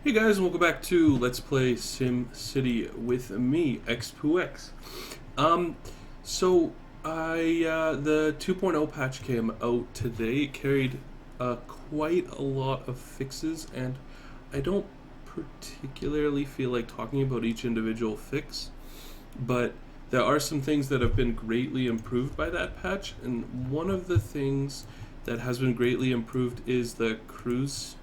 Hey guys, and welcome back to Let's Play SimCity with me, X2X. The 2.0 patch came out today. It carried quite a lot of fixes, and I don't particularly feel like talking about each individual fix, but there are some things that have been greatly improved by that patch, and one of the things that has been greatly improved is the cruise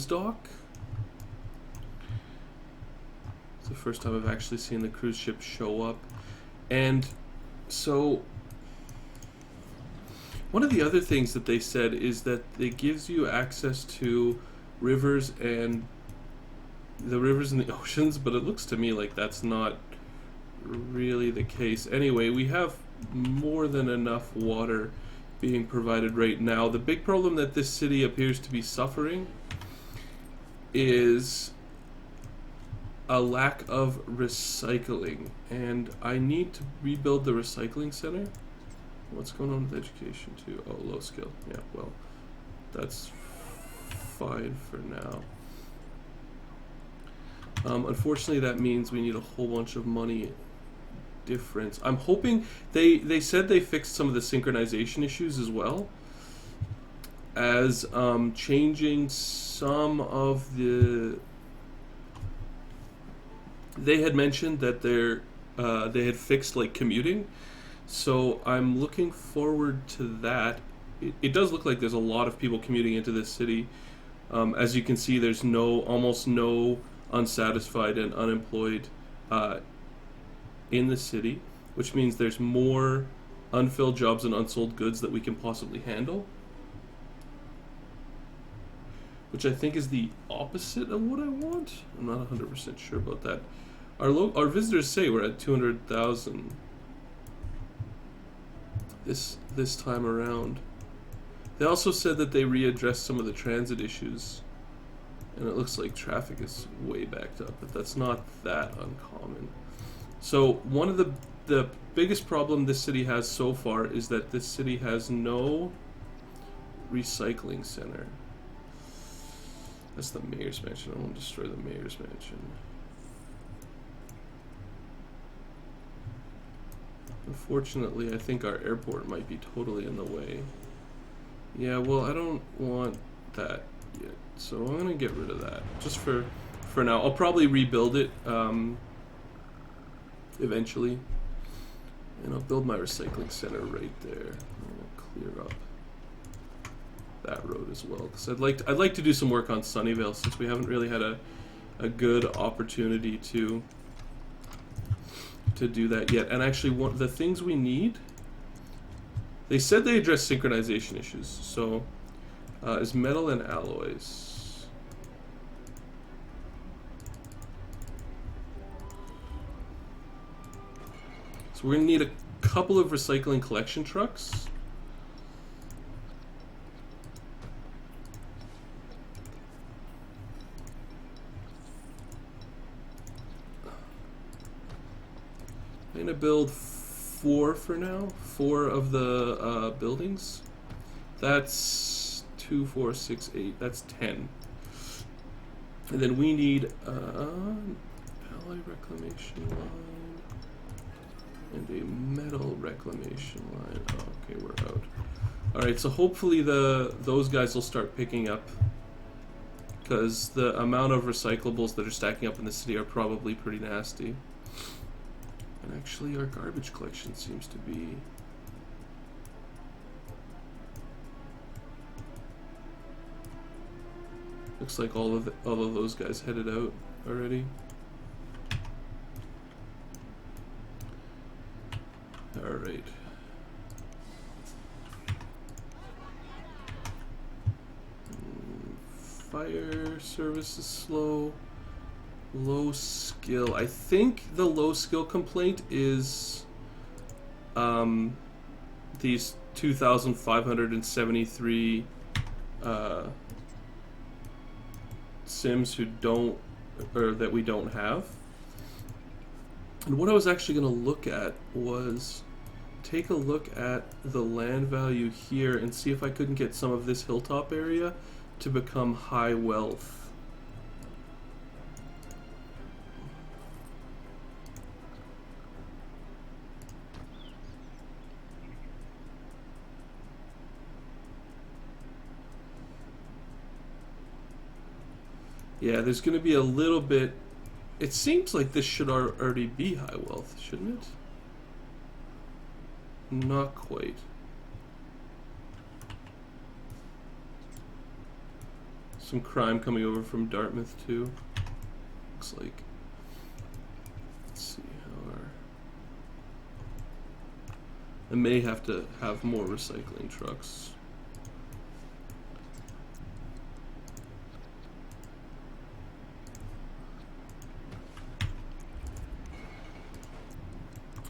dock. It's the first time I've actually seen the cruise ship show up. And so one of the other things that they said is that it gives you access to rivers and the oceans, but it looks to me like that's not really the case. Anyway, we have more than enough water being provided right now. The big problem that this city appears to be suffering is a lack of recycling, and I need to rebuild the recycling center. What's going on with education too? Oh, low skill. Yeah, well, that's fine for now. Unfortunately, that means we need a whole bunch of money difference. I'm hoping they said they fixed some of the synchronization issues as well as changing some of the. They had mentioned that they had fixed like commuting, so I'm looking forward to that. It does look like there's a lot of people commuting into this city. As you can see, there's almost no unsatisfied and unemployed in the city, which means there's more unfilled jobs and unsold goods that we can possibly handle, which I think is the opposite of what I want. I'm not 100% sure about that. Our visitors say we're at 200,000 this time around. They also said that they readdressed some of the transit issues, and it looks like traffic is way backed up, but that's not that uncommon. So one of the biggest problem this city has so far is that this city has no recycling center. That's the mayor's mansion. I want to destroy the mayor's mansion. Unfortunately, I think our airport might be totally in the way. Yeah, well, I don't want that yet, so I'm gonna get rid of that just for now. I'll probably rebuild it eventually, and I'll build my recycling center right there. I'm gonna clear up that road as well, because I'd like to do some work on Sunnyvale, since we haven't really had a good opportunity to do that yet. And actually, one of the things we need, they said they addressed synchronization issues, so is metal and alloys. So we're going to need a couple of recycling collection trucks. I'm going to build 4 for now. 4 of the buildings. That's 2, 4, 6, 8. That's 10. And then we need alloy reclamation line. And a metal reclamation line. Oh, okay, we're out. Alright, so hopefully those guys will start picking up, because the amount of recyclables that are stacking up in the city are probably pretty nasty. And actually our garbage collection seems to be... Looks like all of those guys headed out already. Alright. Fire service is slow. Low skill. I think the low skill complaint is these 2,573 Sims who don't, or that we don't have. And what I was actually going to look at was take a look at the land value here and see if I couldn't get some of this hilltop area to become high wealth. Yeah, there's going to be a little bit. It seems like this should already be high wealth, shouldn't it? Not quite. Some crime coming over from Dartmouth too. Looks like. Let's see how our. I may have to have more recycling trucks.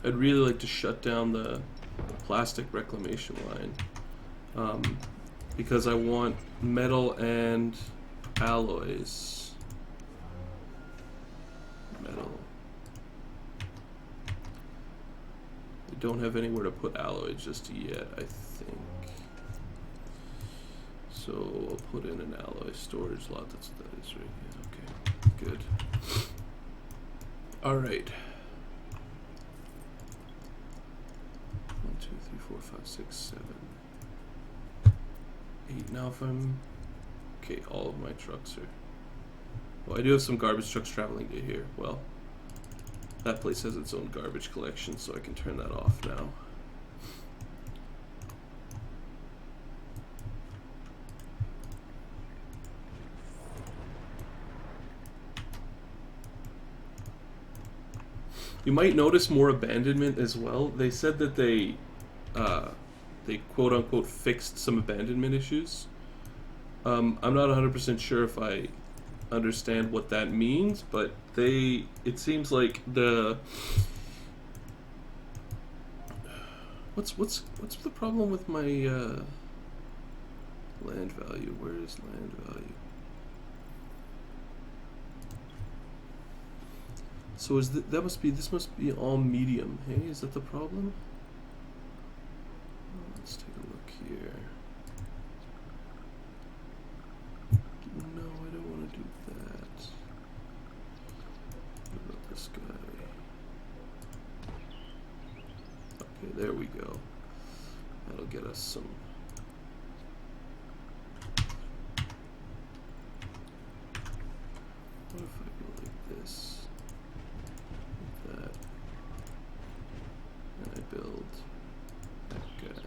I'd really like to shut down the plastic reclamation line because I want metal and alloys. Metal. I don't have anywhere to put alloys just yet, I think. So I'll put in an alloy storage lot. That's what that is right here. Okay, good. All right. 1, 2, 3, 4, 5, 6, 7, 8. Now if I'm okay, all of my trucks are. Well, I do have some garbage trucks traveling to here. Well, that place has its own garbage collection, so I can turn that off now. You might notice more abandonment as well. They said that they quote-unquote fixed some abandonment issues. I'm not 100% sure if I understand what that means, but it seems like the what's the problem with my land value? Where is land value? So is this must be all medium, hey? Is that the problem? Let's take a look here. No, I don't want to do that. What about this guy? Okay, there we go. That'll get us some. What if I go like this? That, and I build that guy.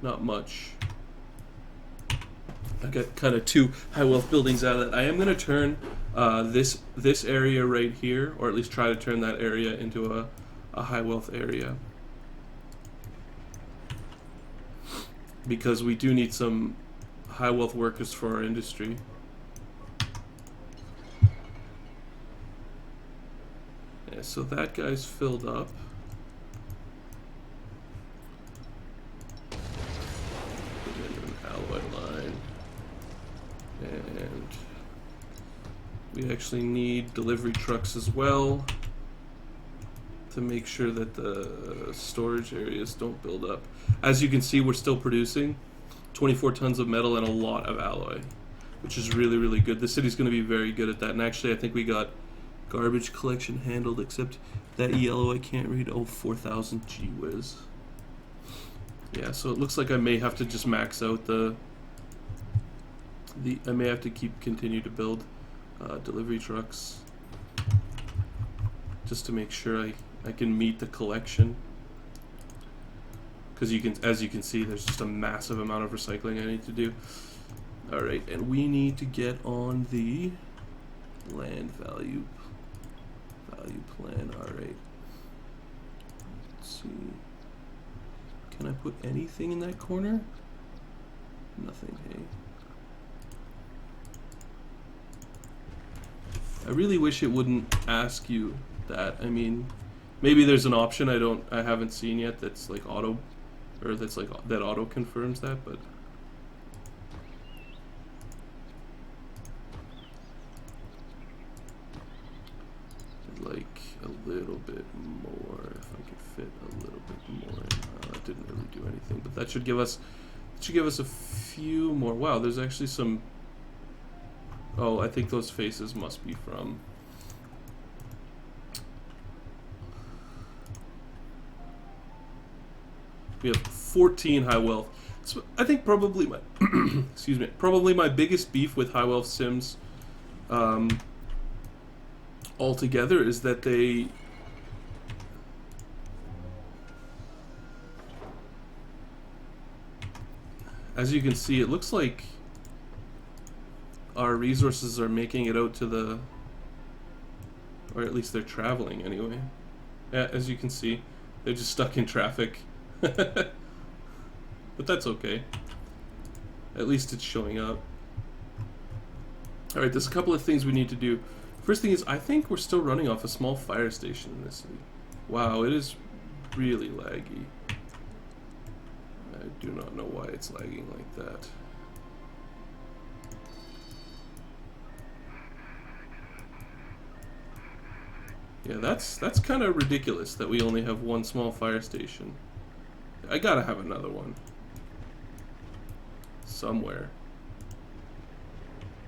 Not much. I got kind of two high wealth buildings out of that. I am going to turn this area right here, or at least try to turn that area into a high wealth area, because we do need some high wealth workers for our industry. Yeah, so that guy's filled up. Put in an alloy line. And we actually need delivery trucks as well to make sure that the storage areas don't build up. As you can see, we're still producing 24 tons of metal and a lot of alloy, which is really, really good. The city's going to be very good at that. And actually, I think we got garbage collection handled, except that yellow I can't read. Oh, 4,000, gee whiz. Yeah, so it looks like I may have to just max out I may have to continue to build delivery trucks just to make sure I can meet the collection, because as you can see, there's just a massive amount of recycling I need to do. All right, and we need to get on the land value plan. All right, let's see. Can I put anything in that corner? Nothing, hey. I really wish it wouldn't ask you that. I mean, maybe there's an option I haven't seen yet that's like auto, or that's like that auto confirms that, but I'd like a little bit more, if I could fit a little bit more in. That didn't really do anything, but that should give us should give us a few more. Wow, there's actually some... Oh, I think those faces must be from... We have 14 high wealth. So I think probably my excuse me, probably my biggest beef with high wealth sims altogether is that they as you can see, it looks like our resources are making it out to the, or at least they're traveling anyway. Yeah, as you can see, they're just stuck in traffic. But that's okay. At least it's showing up. Alright, there's a couple of things we need to do. First thing is, I think we're still running off a small fire station in this city. Wow, it is really laggy. I do not know why it's lagging like that. Yeah, that's kind of ridiculous that we only have one small fire station. I gotta have another one. Somewhere.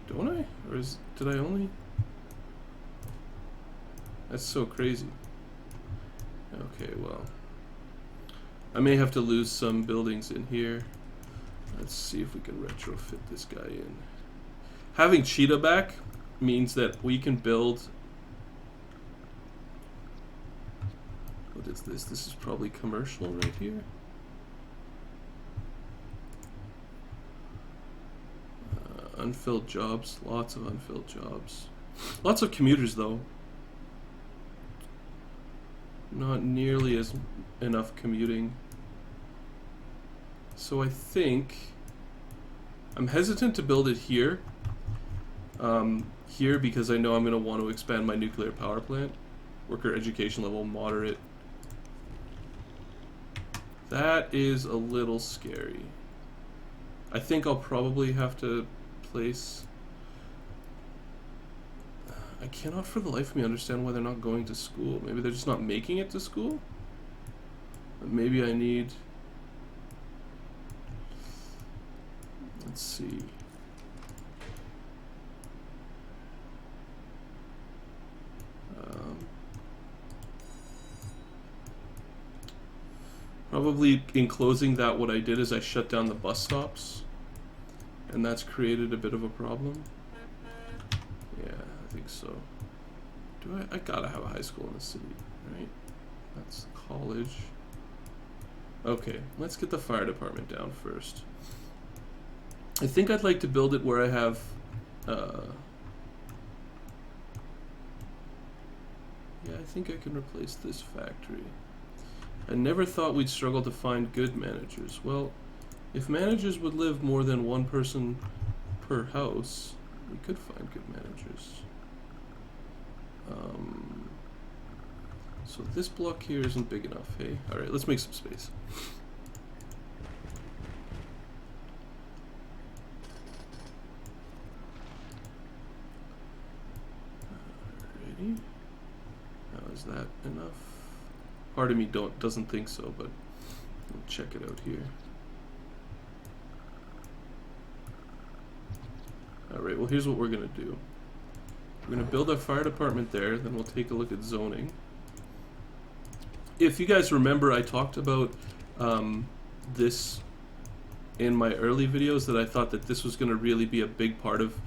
Don't I? Or did I only? That's so crazy. Okay, well. I may have to lose some buildings in here. Let's see if we can retrofit this guy in. Having Cheetah back means that we can build... What is this? This is probably commercial right here. Unfilled jobs. Lots of unfilled jobs. Lots of commuters, though. Not nearly as enough commuting. So I think... I'm hesitant to build it here. Here because I know I'm going to want to expand my nuclear power plant. Worker education level moderate. That is a little scary. I think I'll probably have to place... I cannot for the life of me understand why they're not going to school. Maybe they're just not making it to school? Maybe I need... Let's see. Probably in closing that, what I did is I shut down the bus stops, and that's created a bit of a problem. Yeah, I think so. I gotta have a high school in the city, right? That's college. Okay, let's get the fire department down first. I think I'd like to build it where I have yeah, I think I can replace this factory. I never thought we'd struggle to find good managers. Well, if managers would live more than one person per house, we could find good managers. So this block here isn't big enough, hey? Alright, let's make some space. Alrighty. Now is that enough? Part of me doesn't think so, but we'll check it out here. Alright, well here's what we're going to do. We're going to build our fire department there, then we'll take a look at zoning. If you guys remember, I talked about this in my early videos, that I thought that this was going to really be a big part of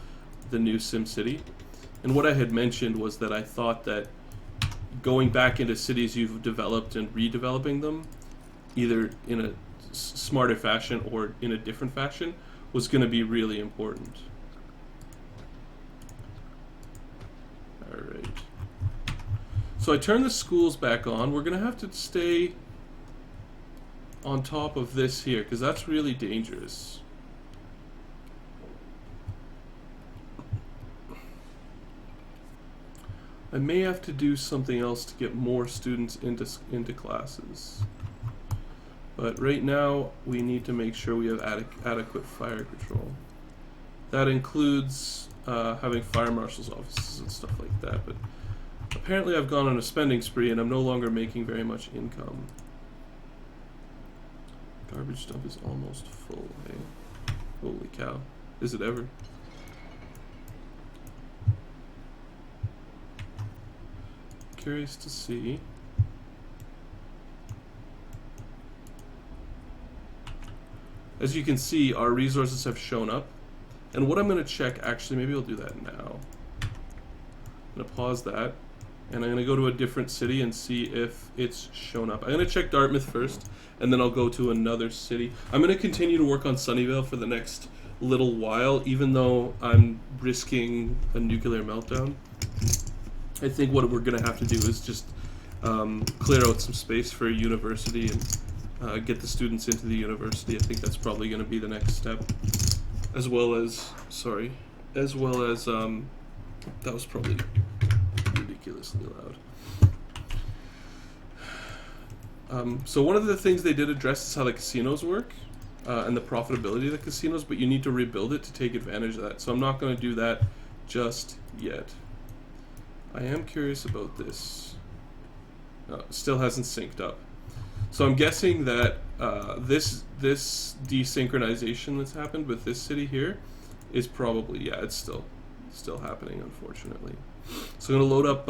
the new SimCity. And what I had mentioned was that I thought that going back into cities you've developed and redeveloping them, either in a smarter fashion or in a different fashion, was going to be really important. Alright. So I turned the schools back on. We're going to have to stay on top of this here, because that's really dangerous. I may have to do something else to get more students into classes. But right now, we need to make sure we have adequate fire control. That includes having fire marshal's offices and stuff like that. But apparently I've gone on a spending spree and I'm no longer making very much income. Garbage dump is almost full, hey? Holy cow. Is it ever? Curious to see. As you can see, our resources have shown up. And what I'm going to check, actually, maybe I'll do that now. I'm going to pause that. And I'm going to go to a different city and see if it's shown up. I'm going to check Dartmouth first, and then I'll go to another city. I'm going to continue to work on Sunnyvale for the next little while, even though I'm risking a nuclear meltdown. I think what we're going to have to do is just clear out some space for a university and get the students into the university. I think that's probably going to be the next step. As well as, that was probably ridiculously loud. So one of the things they did address is how the casinos work and the profitability of the casinos, but you need to rebuild it to take advantage of that. So I'm not going to do that just yet. I am curious about this. Still hasn't synced up. So I'm guessing that this desynchronization that's happened with this city here is probably, yeah, it's still happening, unfortunately. So I'm going to load up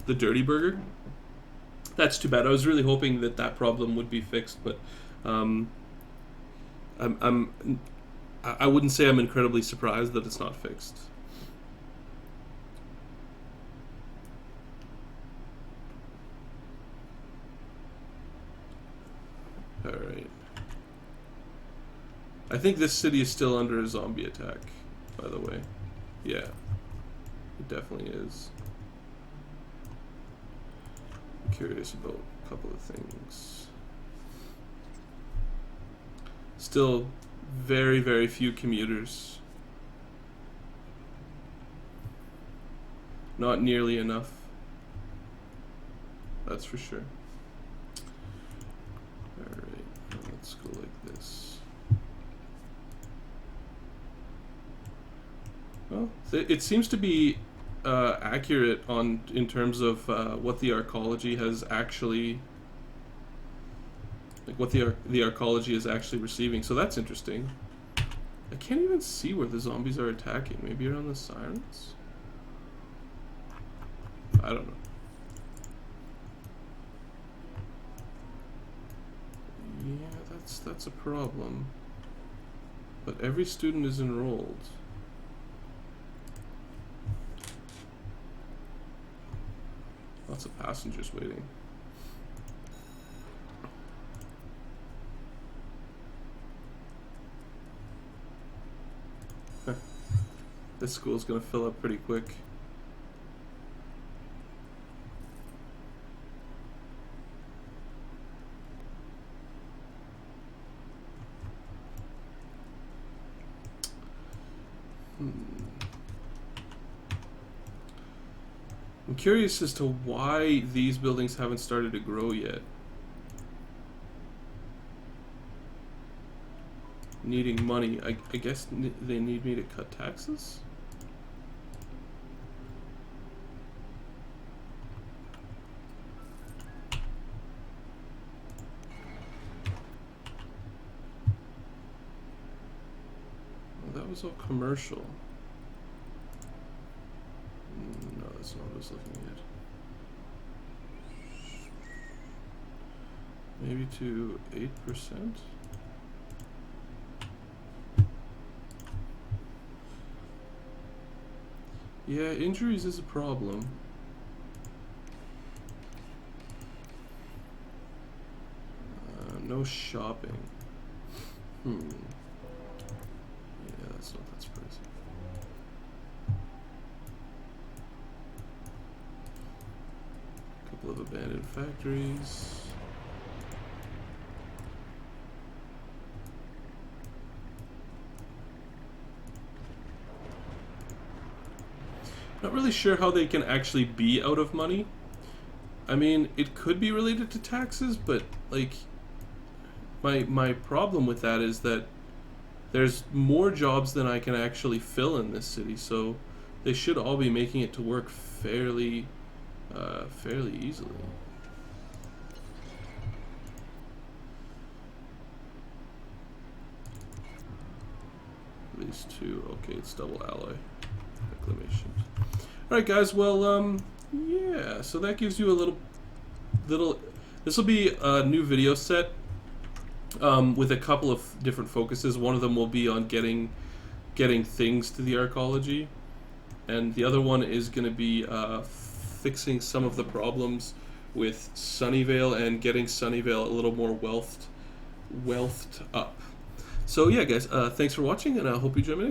the Dirty Burger. That's too bad. I was really hoping that that problem would be fixed, but I wouldn't say I'm incredibly surprised that it's not fixed. Alright. I think this city is still under a zombie attack, by the way. Yeah. It definitely is. I'm curious about a couple of things. Still very, very few commuters. Not nearly enough. That's for sure. Alright, let's go like this. Well, it seems to be accurate in terms of what the arcology has actually, like what the arcology is actually receiving. So that's interesting. I can't even see where the zombies are attacking. Maybe around the sirens? I don't know. Yeah, that's a problem. But every student is enrolled. Lots of passengers waiting. This school's gonna fill up pretty quick. I'm curious as to why these buildings haven't started to grow yet. Needing money. I guess they need me to cut taxes? Well, that was all commercial. No, that's not what I was looking at. Maybe to 8%? Yeah, injuries is a problem. No shopping. Yeah, that's not that surprising. Couple of abandoned factories. Not really sure how they can actually be out of money. I mean, it could be related to taxes, but like my problem with that is that there's more jobs than I can actually fill in this city, so they should all be making it to work fairly easily. these two. Okay, it's double alloy. Reclamation. Alright guys, well, yeah, so that gives you a little, this will be a new video set with a couple of different focuses. One of them will be on getting things to the arcology, and the other one is going to be fixing some of the problems with Sunnyvale and getting Sunnyvale a little more wealthed up. So yeah guys, thanks for watching, and I hope you join me next time.